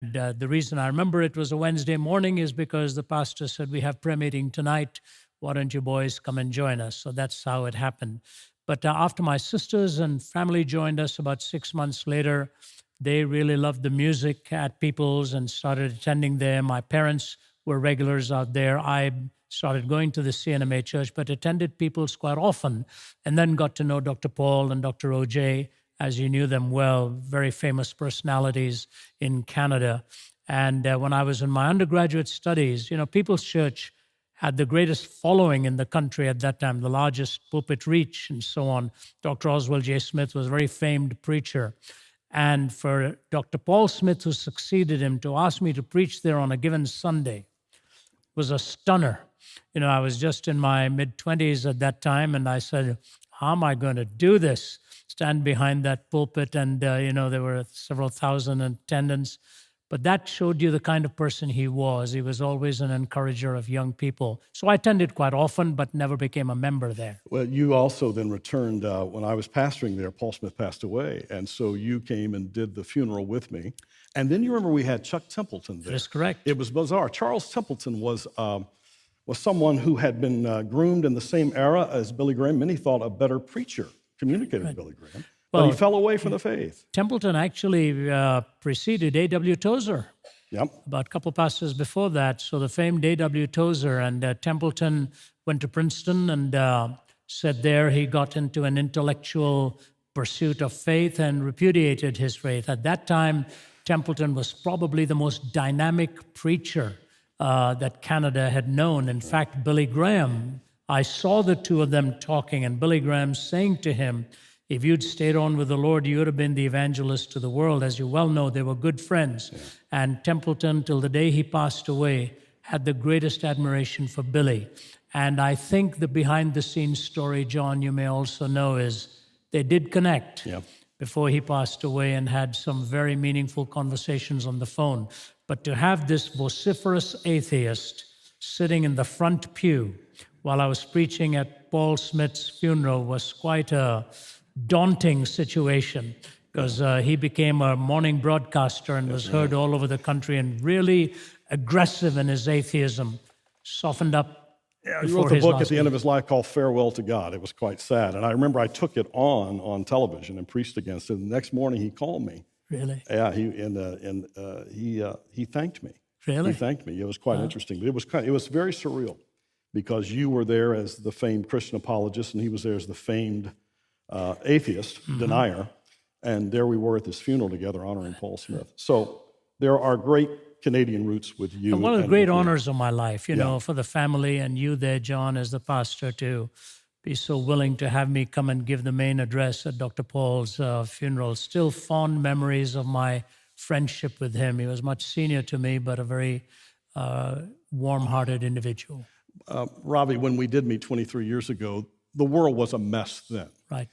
The reason I remember it was a Wednesday morning is because the pastor said, we have prayer meeting tonight. Why don't you boys come and join us? So that's how it happened. But after my sisters and family joined us about 6 months later, they really loved the music at People's and started attending there. My parents were regulars out there. I started going to the CNMA church, but attended People's quite often, and then got to know Dr. Paul and Dr. OJ, as you knew them well, very famous personalities in Canada. And when I was in my undergraduate studies, People's Church had the greatest following in the country at that time, the largest pulpit reach and so on. Dr. Oswald J. Smith was a very famed preacher. And for Dr. Paul Smith, who succeeded him, to ask me to preach there on a given Sunday was a stunner. I was just in my mid-20s at that time, and I said, how am I going to do this? Stand behind that pulpit, and, there were several thousand in attendance. But that showed you the kind of person he was. He was always an encourager of young people. So I attended quite often, but never became a member there. Well, you also then returned when I was pastoring there. Paul Smith passed away, and so you came and did the funeral with me. And then you remember we had Chuck Templeton there. That is correct. It was bizarre. Charles Templeton was someone who had been groomed in the same era as Billy Graham. Many thought a better preacher, communicated with Billy Graham. Well, but he fell away from the faith. Templeton actually preceded A.W. Tozer. Yep. About a couple pastors before that. So the famed A.W. Tozer, and Templeton went to Princeton and said there he got into an intellectual pursuit of faith and repudiated his faith. At that time, Templeton was probably the most dynamic preacher that Canada had known. In fact, Billy Graham, I saw the two of them talking, and Billy Graham saying to him, if you'd stayed on with the Lord, you would have been the evangelist to the world. As you well know, they were good friends. Yeah. And Templeton, till the day he passed away, had the greatest admiration for Billy. And I think the behind-the-scenes story, John, you may also know, is they did connect before he passed away and had some very meaningful conversations on the phone. But to have this vociferous atheist sitting in the front pew while I was preaching at Paul Smith's funeral was quite a daunting situation, because he became a morning broadcaster and was heard all over the country, and really aggressive in his atheism, softened up. Yeah, he wrote a book at the end of his life called Farewell to God. It was quite sad. And I remember I took it on television and preached against it. And the next morning he called me. Really? Yeah, he thanked me. Really? He thanked me. It was quite interesting. But it was very surreal, because you were there as the famed Christian apologist, and he was there as the famed atheist, denier, and there we were at this funeral together honoring Paul Smith. So there are great Canadian roots with you. And one of the great honors of my life, for the family and you there, John, as the pastor, to be so willing to have me come and give the main address at Dr. Paul's funeral. Still fond memories of my friendship with him. He was much senior to me, but a very warm-hearted individual. Ravi, when we did meet 23 years ago, the world was a mess then. Right.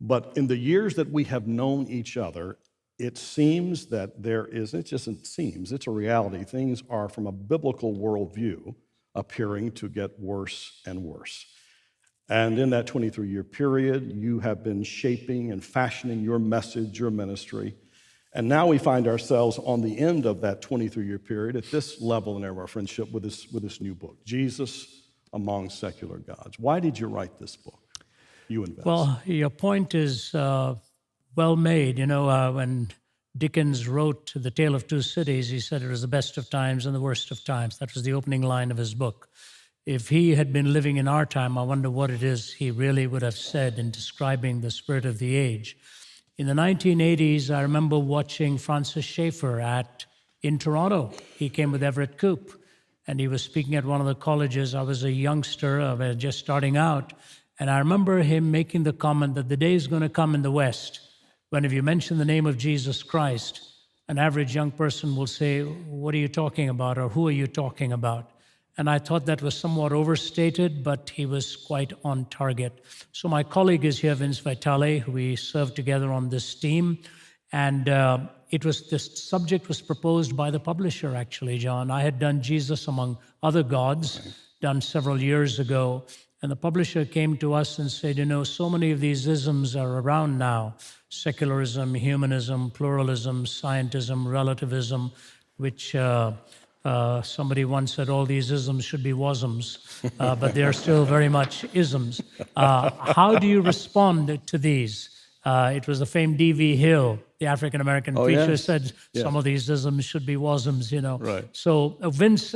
But in the years that we have known each other, it seems that it's a reality. Things are, from a biblical worldview, appearing to get worse and worse. And in that 23-year period, you have been shaping and fashioning your message, your ministry. And now we find ourselves on the end of that 23-year period at this level in our friendship with this new book, Jesus Among Secular Gods. Why did you write this book? You invest. Well, your point is well made. When Dickens wrote The Tale of Two Cities, he said it was the best of times and the worst of times. That was the opening line of his book. If he had been living in our time, I wonder what it is he really would have said in describing the spirit of the age. In the 1980s, I remember watching Francis Schaeffer in Toronto. He came with Everett Koop, and he was speaking at one of the colleges. I was a youngster, just starting out, and I remember him making the comment that the day is going to come in the West when, if you mention the name of Jesus Christ, an average young person will say, "What are you talking about?" or "Who are you talking about?" And I thought that was somewhat overstated, but he was quite on target. So my colleague is here, Vince Vitale, who we served together on this team. And this subject was proposed by the publisher, actually, John. I had done Jesus Among Other Gods, done several years ago. And the publisher came to us and said, so many of these isms are around now: secularism, humanism, pluralism, scientism, relativism. which somebody once said all these isms should be wasms, but they're still very much isms. How do you respond to these? It was the famed D.V. Hill, the African-American preacher, yes. said some of these isms should be wasms, Right. So Vince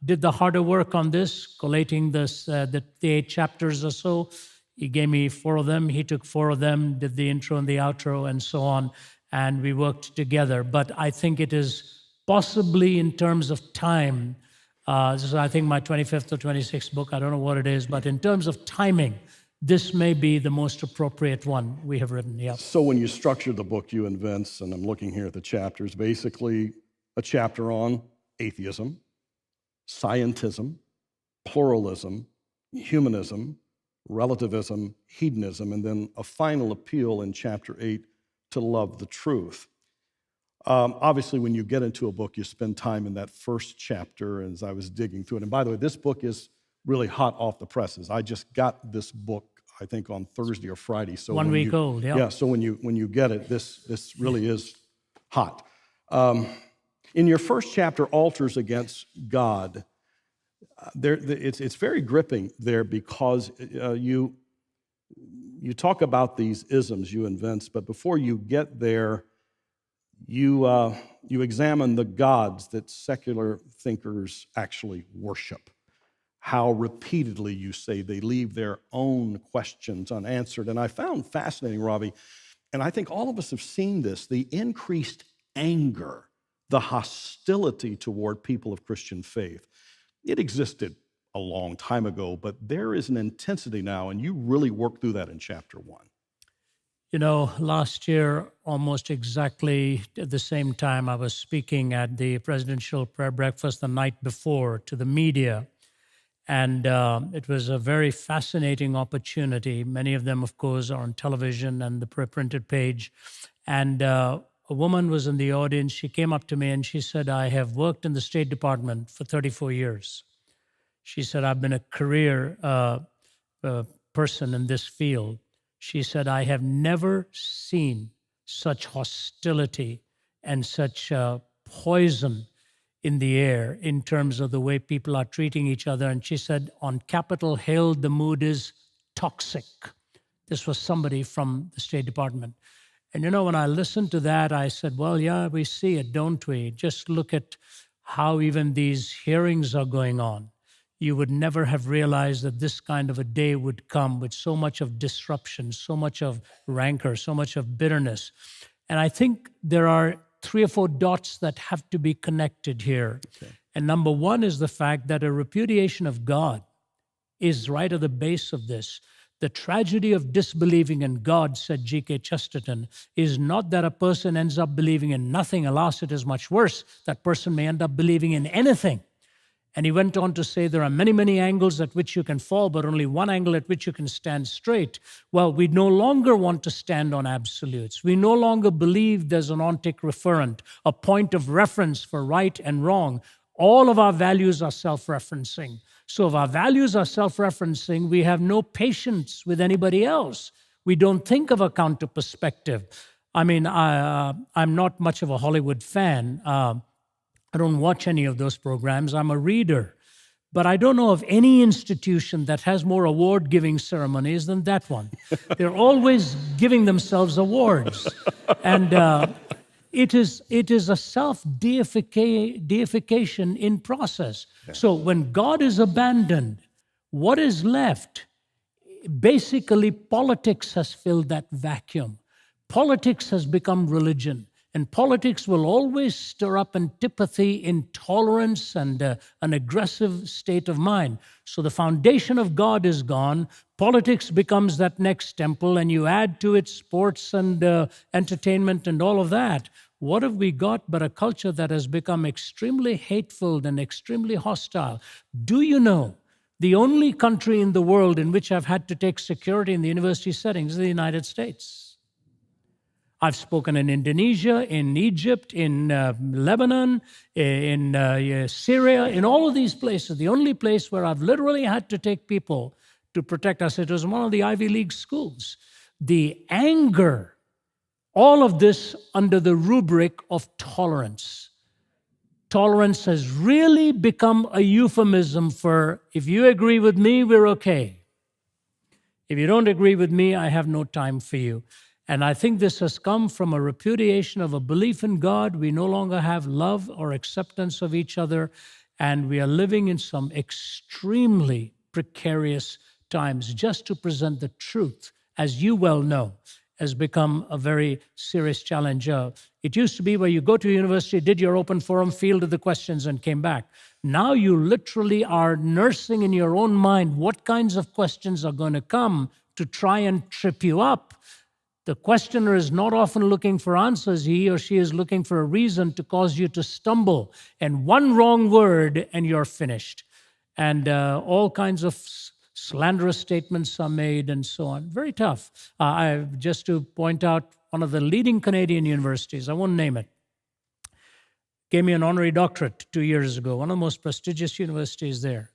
did the harder work on this, collating this, the 8 chapters or so. He gave me 4 of them. He took 4 of them, did the intro and the outro and so on, and we worked together. But I think it is possibly in terms of time, this is, I think, my 25th or 26th book. I don't know what it is, but in terms of timing, this may be the most appropriate one we have written. Yeah. So when you structured the book, you and Vince, and I'm looking here at the chapters, basically a chapter on atheism, scientism, pluralism, humanism, relativism, hedonism, and then a final appeal in chapter 8 to love the truth. Obviously, when you get into a book, you spend time in that first chapter as I was digging through it. And by the way, this book is really hot off the presses. I just got this book, I think, on Thursday or Friday. So 1 week old, yeah. Yeah, so when you get it, this really is hot. In your first chapter, Altars Against God, it's very gripping there because you talk about these isms, you and Vince, but before you get there, you examine the gods that secular thinkers actually worship. How repeatedly you say they leave their own questions unanswered. And I found fascinating, Ravi, and I think all of us have seen this, the increased anger, the hostility toward people of Christian faith. It existed a long time ago, but there is an intensity now, and you really work through that in chapter 1. You know, last year, almost exactly at the same time, I was speaking at the presidential prayer breakfast the night before to the media. And it was a very fascinating opportunity. Many of them, of course, are on television and the printed page. And a woman was in the audience. She came up to me and she said, I have worked in the State Department for 34 years. She said, I've been a career person in this field. She said, I have never seen such hostility and such poison in the air in terms of the way people are treating each other. And she said, on Capitol Hill, the mood is toxic. This was somebody from the State Department. And you know, when I listened to that, I said, well, yeah, we see it, don't we? Just look at how even these hearings are going on. You would never have realized that this kind of a day would come with so much of disruption, so much of rancor, so much of bitterness. And I think there are 3 or 4 dots that have to be connected here. Okay. And number 1 is the fact that a repudiation of God is right at the base of this. The tragedy of disbelieving in God, said G.K. Chesterton, is not that a person ends up believing in nothing. Alas, it is much worse. That person may end up believing in anything. And he went on to say there are many, many angles at which you can fall, but only one angle at which you can stand straight. Well, we no longer want to stand on absolutes. We no longer believe there's an ontic referent, a point of reference for right and wrong. All of our values are self-referencing. So if our values are self-referencing, we have no patience with anybody else. We don't think of a counter perspective. I mean, I'm not much of a Hollywood fan. I don't watch any of those programs. I'm a reader. But I don't know of any institution that has more award-giving ceremonies than that one. They're always giving themselves awards. And it is a self-deification in process. Yeah. So when God is abandoned, what is left? Basically, politics has filled that vacuum. Politics has become religion. And politics will always stir up antipathy, intolerance, and an aggressive state of mind. So the foundation of God is gone. Politics becomes that next temple, and you add to it sports and entertainment and all of that. What have we got but a culture that has become extremely hateful and extremely hostile? Do you know the only country in the world in which I've had to take security in the university settings is the United States? I've spoken in Indonesia, in Egypt, in Lebanon, in Syria, in all of these places. The only place where I've literally had to take people to protect us, it was one of the Ivy League schools. The anger, all of this under the rubric of tolerance. tolerance has really become a euphemism for, if you agree with me, we're okay. If you don't agree with me, I have no time for you. And I think this has come from a repudiation of a belief in God. We no longer have love or acceptance of each other, and we are living in some extremely precarious times. Just to present the truth, as you well know, has become a very serious challenge. It used to be where you go to university, did your open forum, fielded the questions, and came back. Now you literally are nursing in your own mind what kinds of questions are going to come to try and trip you up. The questioner is not often looking for answers. He or she is looking for a reason to cause you to stumble. And one wrong word and you're finished. And all kinds of slanderous statements are made and so on. Very tough. Just to point out, one of the leading Canadian universities, I won't name it, gave me an honorary doctorate 2 years ago, one of the most prestigious universities there.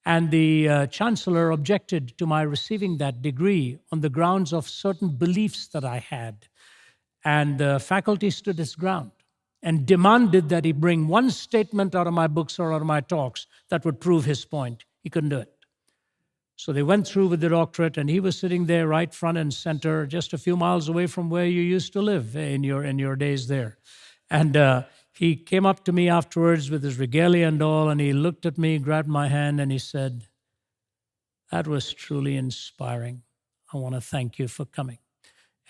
And the chancellor objected to my receiving that degree on the grounds of certain beliefs that I had. And the faculty stood its ground and demanded that he bring one statement out of my books or out of my talks that would prove his point. He couldn't do it. So they went through with the doctorate, and he was sitting there right front and center, just a few miles away from where you used to live in your days there. And he came up to me afterwards with his regalia and all, and he looked at me, grabbed my hand, and he said, "That was truly inspiring. I want to thank you for coming."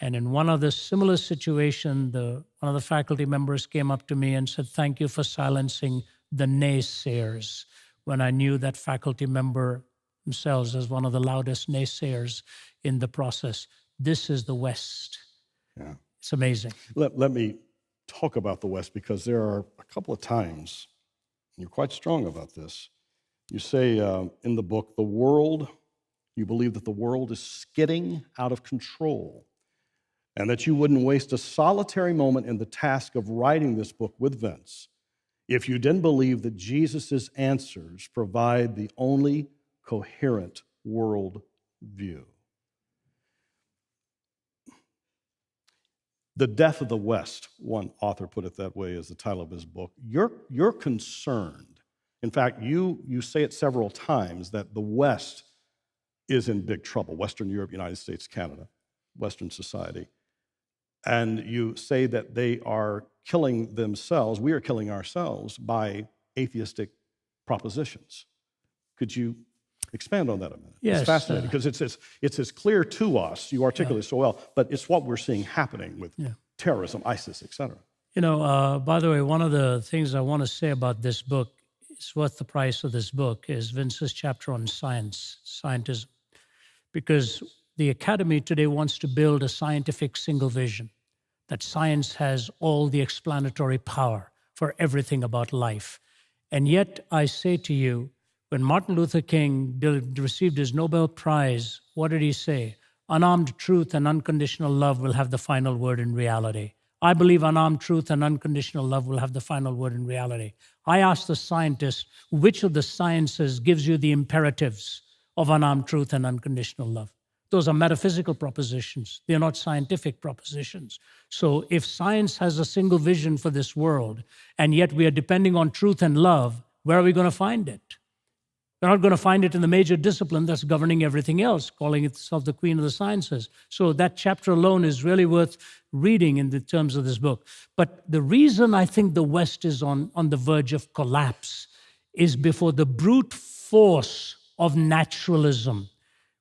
And in one other similar situation, one of the faculty members came up to me and said, "Thank you for silencing the naysayers," when I knew that faculty member themselves as one of the loudest naysayers in the process. This is the West. Yeah. It's amazing. Let me talk about the West, because there are a couple of times, and you're quite strong about this. You say in the book, you believe that the world is skidding out of control, and that you wouldn't waste a solitary moment in the task of writing this book with Vince if you didn't believe that Jesus' answers provide the only coherent world view. The Death of the West, one author put it that way, is the title of his book. You're concerned. In fact, you say it several times that the West is in big trouble. Western Europe, United States, Canada, Western society. And you say that they are killing themselves, we are killing ourselves by atheistic propositions. Could you expand on that a minute? Yes. It's fascinating, because it's as clear to us, you articulate so well, but it's what we're seeing happening with terrorism, ISIS, et cetera. By the way, one of the things I want to say about this book, is worth the price of this book, is Vince's chapter on scientism. Because the academy today wants to build a scientific single vision, that science has all the explanatory power for everything about life. And yet, I say to you, when Martin Luther King received his Nobel Prize, what did he say? Unarmed truth and unconditional love will have the final word in reality. I believe unarmed truth and unconditional love will have the final word in reality. I asked the scientist, which of the sciences gives you the imperatives of unarmed truth and unconditional love? Those are metaphysical propositions. They're not scientific propositions. So if science has a single vision for this world, and yet we are depending on truth and love, where are we going to find it? We're not going to find it in the major discipline that's governing everything else, calling itself the queen of the sciences. So that chapter alone is really worth reading in the terms of this book. But the reason I think the West is on the verge of collapse is before the brute force of naturalism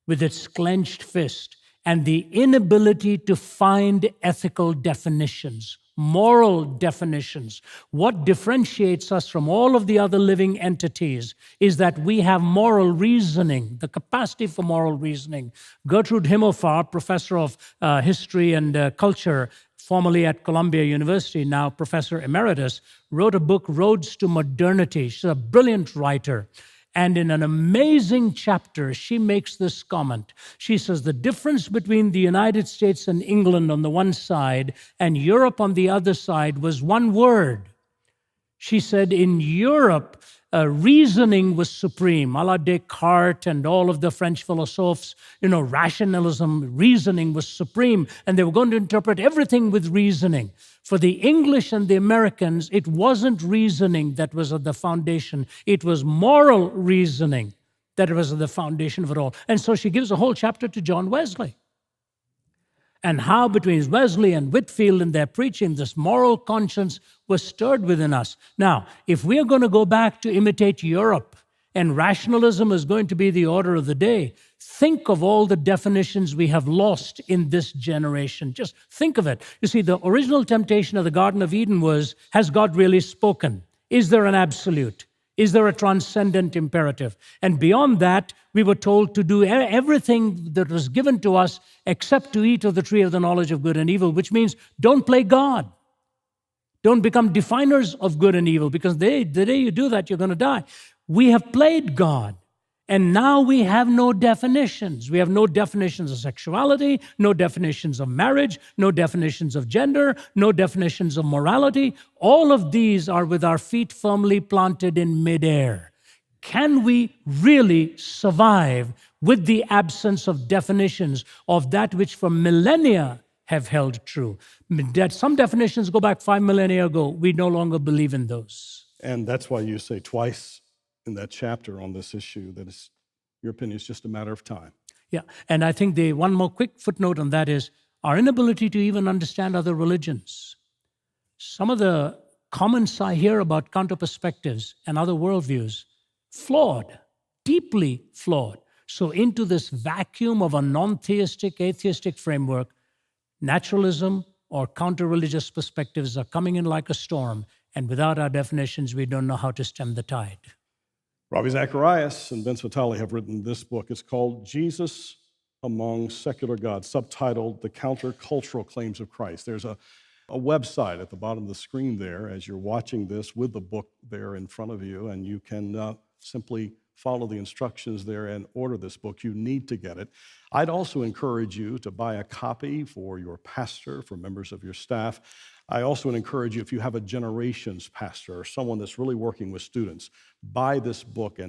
with its clenched fist and the inability to find ethical definitions, moral definitions. What differentiates us from all of the other living entities is that we have moral reasoning, the capacity for moral reasoning. Gertrude Himmelfarb, professor of history and culture, formerly at Columbia University, now professor emeritus, wrote a book, Roads to Modernity. She's a brilliant writer. And in an amazing chapter, she makes this comment. She says, the difference between the United States and England on the one side and Europe on the other side was one word. She said in Europe, reasoning was supreme. A la Descartes and all of the French philosophers, rationalism, reasoning was supreme, and they were going to interpret everything with reasoning. For the English and the Americans, it wasn't reasoning that was at the foundation. It was moral reasoning that was at the foundation of it all. And so she gives a whole chapter to John Wesley, and how between Wesley and Whitefield in their preaching, this moral conscience was stirred within us. Now, if we are going to go back to imitate Europe, and rationalism is going to be the order of the day, think of all the definitions we have lost in this generation. Just think of it. You see, the original temptation of the Garden of Eden was, has God really spoken? Is there an absolute? Is there a transcendent imperative? And beyond that, we were told to do everything that was given to us except to eat of the tree of the knowledge of good and evil, which means don't play God. Don't become definers of good and evil, because the day you do that, you're going to die. We have played God. And now we have no definitions. We have no definitions of sexuality, no definitions of marriage, no definitions of gender, no definitions of morality. All of these are with our feet firmly planted in midair. Can we really survive with the absence of definitions of that which for millennia have held true? Some definitions go back 5 millennia ago. We no longer believe in those. And that's why you say twice in that chapter on this issue that your opinion is just a matter of time. Yeah, and I think one more quick footnote on that is our inability to even understand other religions. Some of the comments I hear about counter perspectives and other worldviews, flawed, deeply flawed. So into this vacuum of a non-theistic, atheistic framework, naturalism or counter-religious perspectives are coming in like a storm, and without our definitions, we don't know how to stem the tide. Ravi Zacharias and Vince Vitale have written this book. It's called Jesus Among Secular Gods, subtitled The Countercultural Claims of Christ. There's a website at the bottom of the screen there as you're watching this with the book there in front of you, and you can simply follow the instructions there and order this book. You need to get it. I'd also encourage you to buy a copy for your pastor, for members of your staff. I also would encourage you, if you have a generations pastor or someone that's really working with students, buy this book and